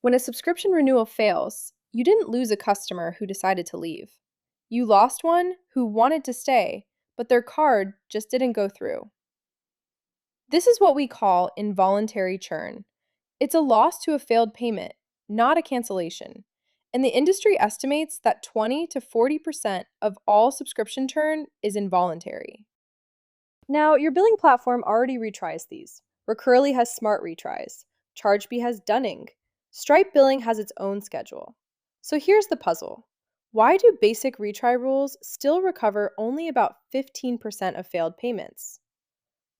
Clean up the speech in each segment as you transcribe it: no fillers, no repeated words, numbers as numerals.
When a subscription renewal fails, you didn't lose a customer who decided to leave. You lost one who wanted to stay, but their card just didn't go through. This is what we call involuntary churn. It's a loss to a failed payment, not a cancellation. And the industry estimates that 20 to 40% of all subscription churn is involuntary. Now, your billing platform already retries these. Recurly has smart retries. Chargebee has dunning. Stripe billing has its own schedule. So here's the puzzle. Why do basic retry rules still recover only about 15% of failed payments?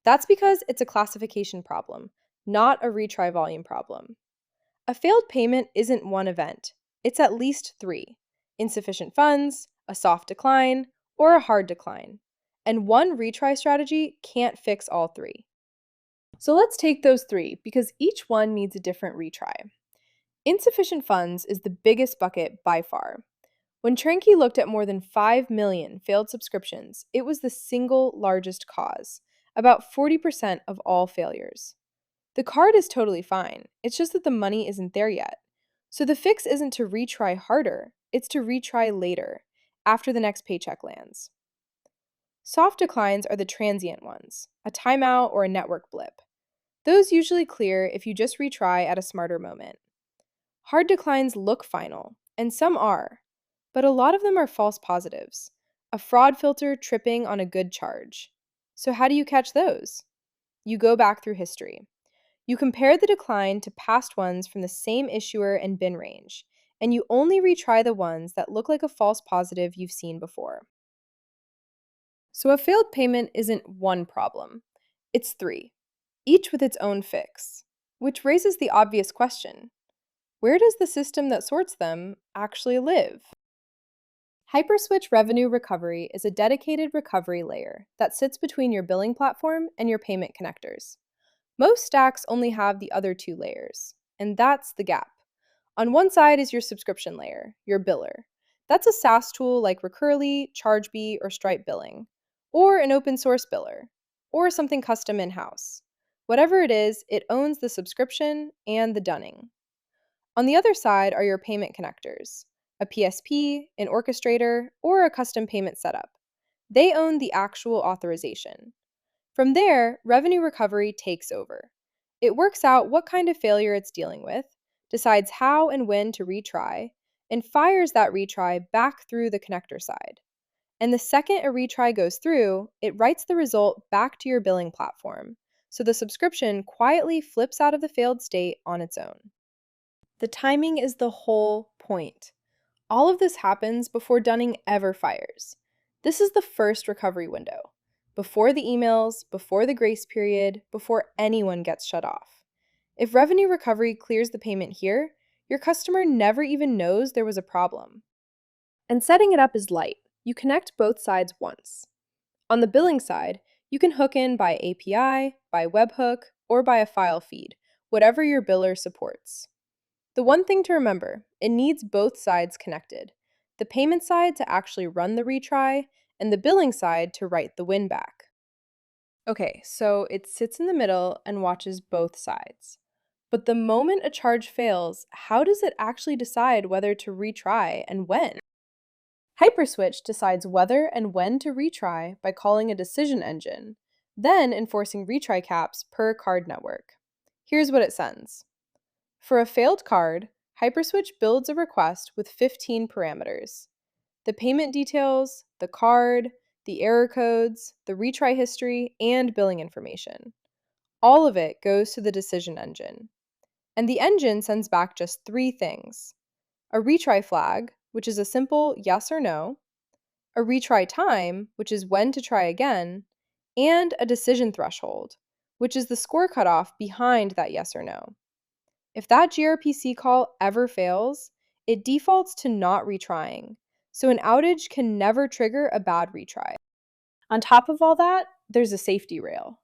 That's because it's a classification problem, not a retry volume problem. A failed payment isn't one event, it's at least three: insufficient funds, a soft decline, or a hard decline. And one retry strategy can't fix all three. So let's take those three because each one needs a different retry. Insufficient funds is the biggest bucket by far. When Tranky looked at more than 5 million failed subscriptions, it was the single largest cause, about 40% of all failures. The card is totally fine, it's just that the money isn't there yet. So the fix isn't to retry harder, it's to retry later, after the next paycheck lands. Soft declines are the transient ones, a timeout or a network blip. Those usually clear if you just retry at a smarter moment. Hard declines look final, and some are, but a lot of them are false positives, a fraud filter tripping on a good charge. So how do you catch those? You go back through history. You compare the decline to past ones from the same issuer and bin range, and you only retry the ones that look like a false positive you've seen before. So a failed payment isn't one problem, it's three, each with its own fix, which raises the obvious question: where does the system that sorts them actually live? Hyperswitch Revenue Recovery is a dedicated recovery layer that sits between your billing platform and your payment connectors. Most stacks only have the other two layers, and that's the gap. On one side is your subscription layer, your biller. That's a SaaS tool like Recurly, Chargebee, or Stripe Billing, or an open source biller, or something custom in-house. Whatever it is, it owns the subscription and the dunning. On the other side are your payment connectors, a PSP, an orchestrator, or a custom payment setup. They own the actual authorization. From there, revenue recovery takes over. It works out what kind of failure it's dealing with, decides how and when to retry, and fires that retry back through the connector side. And the second a retry goes through, it writes the result back to your billing platform, so the subscription quietly flips out of the failed state on its own. The timing is the whole point. All of this happens before Dunning ever fires. This is the first recovery window. Before the emails, before the grace period, before anyone gets shut off. If revenue recovery clears the payment here, your customer never even knows there was a problem. And setting it up is light. You connect both sides once. On the billing side, you can hook in by API, by webhook, or by a file feed, whatever your biller supports. The one thing to remember, it needs both sides connected. The payment side to actually run the retry, and the billing side to write the win back. Okay, so it sits in the middle and watches both sides. But the moment a charge fails, how does it actually decide whether to retry and when? Hyperswitch decides whether and when to retry by calling a decision engine, then enforcing retry caps per card network. Here's what it sends. For a failed card, Hyperswitch builds a request with 15 parameters: the payment details, the card, the error codes, the retry history, and billing information. All of it goes to the decision engine. And the engine sends back just three things: a retry flag, which is a simple yes or no, a retry time, which is when to try again, and a decision threshold, which is the score cutoff behind that yes or no. If that gRPC call ever fails, it defaults to not retrying, so an outage can never trigger a bad retry. On top of all that, there's a safety rail.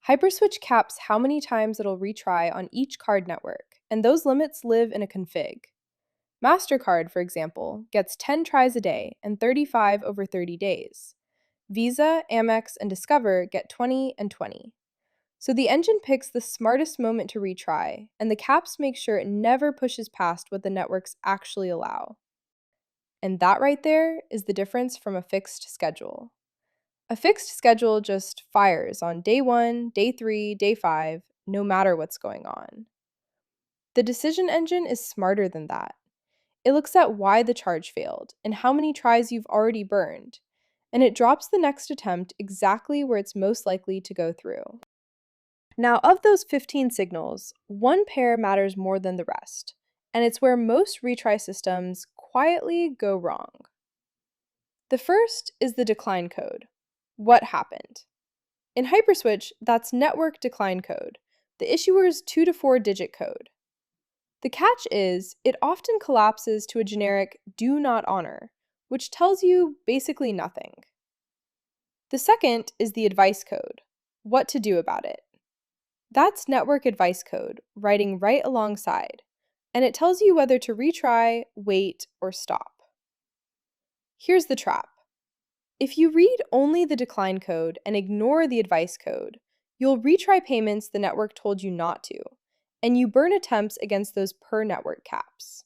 Hyperswitch caps how many times it'll retry on each card network, and those limits live in a config. MasterCard, for example, gets 10 tries a day and 35 over 30 days. Visa, Amex, and Discover get 20 and 20. So the engine picks the smartest moment to retry, and the caps make sure it never pushes past what the networks actually allow. And that right there is the difference from a fixed schedule. A fixed schedule just fires on day 1, day 3, day 5, no matter what's going on. The decision engine is smarter than that. It looks at why the charge failed and how many tries you've already burned, and it drops the next attempt exactly where it's most likely to go through. Now, of those 15 signals, one pair matters more than the rest, and it's where most retry systems quietly go wrong. The first is the decline code. What happened? In Hyperswitch, that's network decline code, the issuer's 2 to 4 digit code. The catch is, it often collapses to a generic do not honor, which tells you basically nothing. The second is the advice code, what to do about it. That's network advice code, writing right alongside, and it tells you whether to retry, wait, or stop. Here's the trap. If you read only the decline code and ignore the advice code, you'll retry payments the network told you not to, and you burn attempts against those per network caps.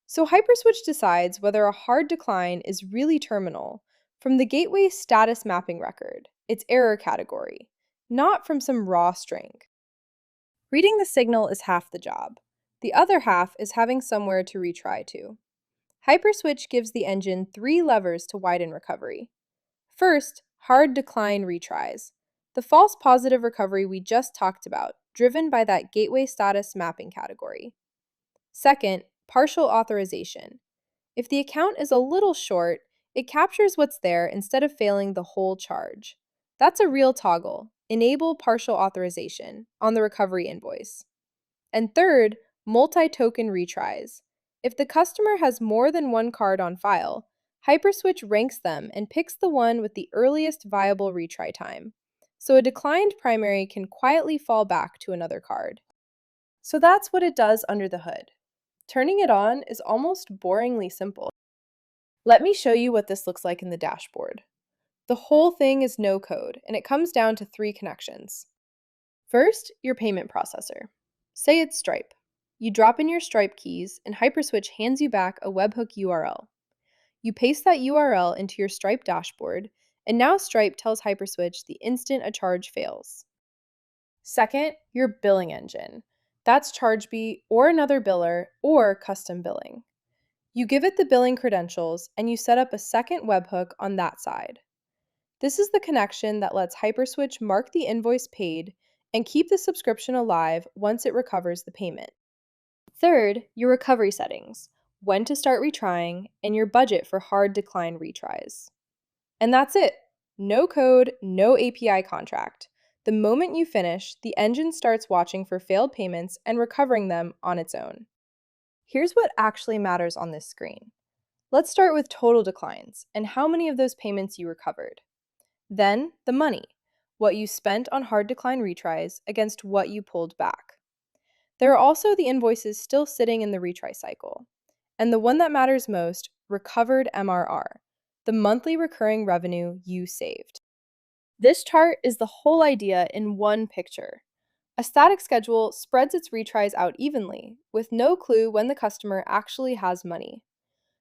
So Hyperswitch decides whether a hard decline is really terminal from the gateway status mapping record, its error category, not from some raw string. Reading the signal is half the job. The other half is having somewhere to retry to. Hyperswitch gives the engine 3 levers to widen recovery. First, hard decline retries, the false positive recovery we just talked about, driven by that gateway status mapping category. Second, partial authorization. If the account is a little short, it captures what's there instead of failing the whole charge. That's a real toggle, enable partial authorization, on the recovery invoice. And third, multi-token retries. If the customer has more than one card on file, Hyperswitch ranks them and picks the one with the earliest viable retry time, so a declined primary can quietly fall back to another card. So that's what it does under the hood. Turning it on is almost boringly simple. Let me show you what this looks like in the dashboard. The whole thing is no code, and it comes down to 3 connections. First, your payment processor. Say it's Stripe. You drop in your Stripe keys, and Hyperswitch hands you back a webhook URL. You paste that URL into your Stripe dashboard, and now Stripe tells Hyperswitch the instant a charge fails. Second, your billing engine. That's Chargebee or another biller or custom billing. You give it the billing credentials, and you set up a second webhook on that side. This is the connection that lets Hyperswitch mark the invoice paid and keep the subscription alive once it recovers the payment. Third, your recovery settings, when to start retrying, and your budget for hard decline retries. And that's it. No code, no API contract. The moment you finish, the engine starts watching for failed payments and recovering them on its own. Here's what actually matters on this screen. Let's start with total declines and how many of those payments you recovered. Then, the money, what you spent on hard decline retries against what you pulled back. There are also the invoices still sitting in the retry cycle. And the one that matters most, recovered MRR, the monthly recurring revenue you saved. This chart is the whole idea in one picture. A static schedule spreads its retries out evenly, with no clue when the customer actually has money.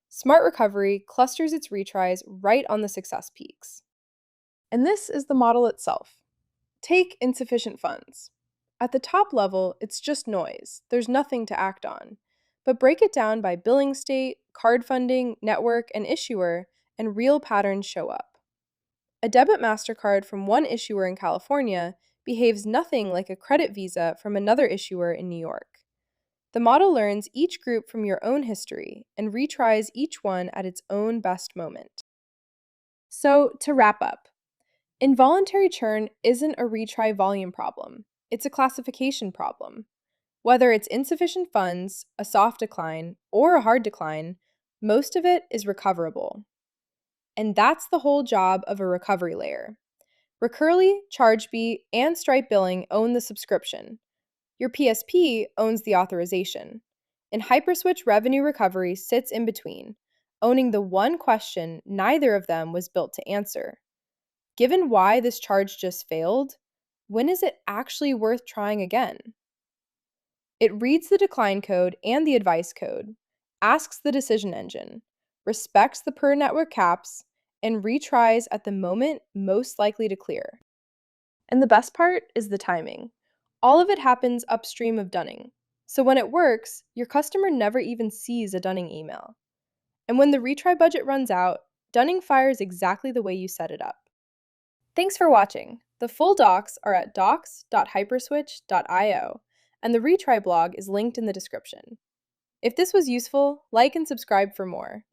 Smart Recovery clusters its retries right on the success peaks. And this is the model itself. Take insufficient funds. At the top level, it's just noise. There's nothing to act on. But break it down by billing state, card funding, network, and issuer, and real patterns show up. A debit MasterCard from one issuer in California behaves nothing like a credit Visa from another issuer in New York. The model learns each group from your own history and retries each one at its own best moment. So, to wrap up, involuntary churn isn't a retry volume problem. It's a classification problem. Whether it's insufficient funds, a soft decline, or a hard decline, most of it is recoverable. And that's the whole job of a recovery layer. Recurly, Chargebee, and Stripe Billing own the subscription. Your PSP owns the authorization. And Hyperswitch Revenue Recovery sits in between, owning the one question neither of them was built to answer. Given why this charge just failed, when is it actually worth trying again? It reads the decline code and the advice code, asks the decision engine, respects the per network caps, and retries at the moment most likely to clear. And the best part is the timing. All of it happens upstream of dunning. So when it works, your customer never even sees a dunning email. And when the retry budget runs out, dunning fires exactly the way you set it up. Thanks for watching. The full docs are at docs.hyperswitch.io, and the retry blog is linked in the description. If this was useful, like and subscribe for more.